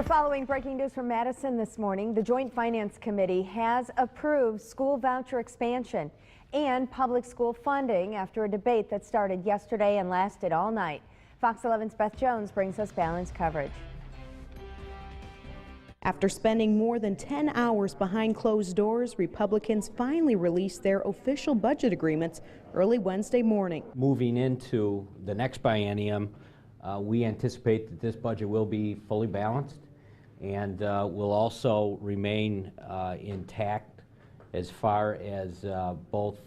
We're following breaking news from Madison this morning. The Joint Finance Committee has approved school voucher expansion and public school funding after a debate that started yesterday and lasted all night. Fox 11's Beth Jones brings us balanced coverage. After spending more than 10 hours behind closed doors, Republicans finally released their official budget agreements early Wednesday morning. Moving into the next biennium, we anticipate that this budget will be fully balanced and will also remain intact as far as both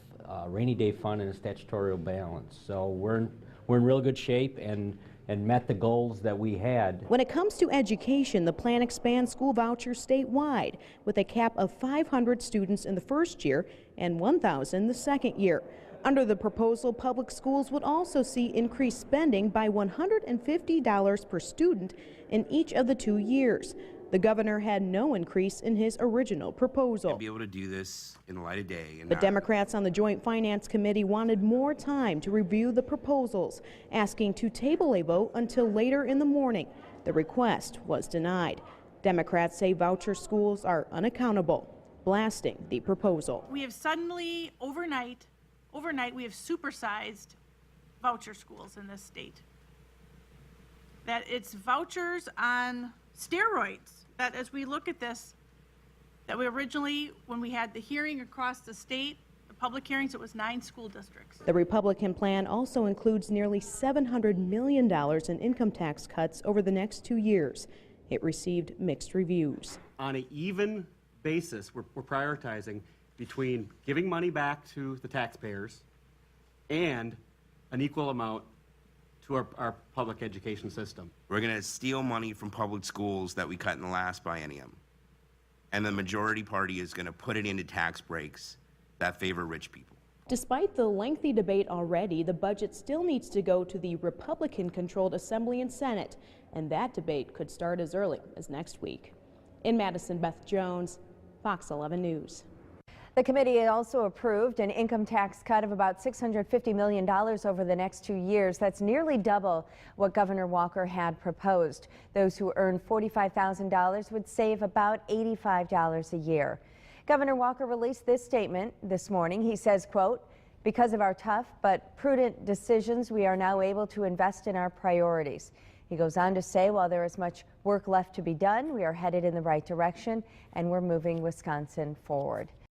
rainy day fund and a statutory balance. So we're in real good shape and met the goals that we had. When it comes to education, the plan expands school vouchers statewide with a cap of 500 students in the first year and 1,000 the second year. Under the proposal, public schools would also see increased spending by $150 per student in each of the 2 years. The governor had no increase in his original proposal. To be able to do this in the light of day. The Democrats on the Joint Finance Committee wanted more time to review the proposals, asking to table a vote until later in the morning. The request was denied. Democrats say voucher schools are unaccountable, blasting the proposal. We have suddenly, overnight, we have supersized voucher schools in this state. That it's vouchers on steroids. That as we look at this, that we originally, when we had the hearing across the state, the public hearings, it was 9 school districts. The Republican plan also includes nearly $700 million in income tax cuts over the next 2 years. It received mixed reviews. On an even basis, we're prioritizing between giving money back to the taxpayers and an equal amount to our public education system. We're going to steal money from public schools that we cut in the last biennium, and the majority party is going to put it into tax breaks that favor rich people. Despite the lengthy debate already, the budget still needs to go to the Republican-controlled Assembly and Senate, and that debate could start as early as next week. In Madison, Beth Jones, Fox 11 News. The committee also approved an income tax cut of about $650 million over the next 2 years. That's nearly double what Governor Walker had proposed. Those who earn $45,000 would save about $85 a year. Governor Walker released this statement this morning. He says, quote, "Because of our tough but prudent decisions, we are now able to invest in our priorities." He goes on to say, while there is much work left to be done, we are headed in the right direction and we're moving Wisconsin forward.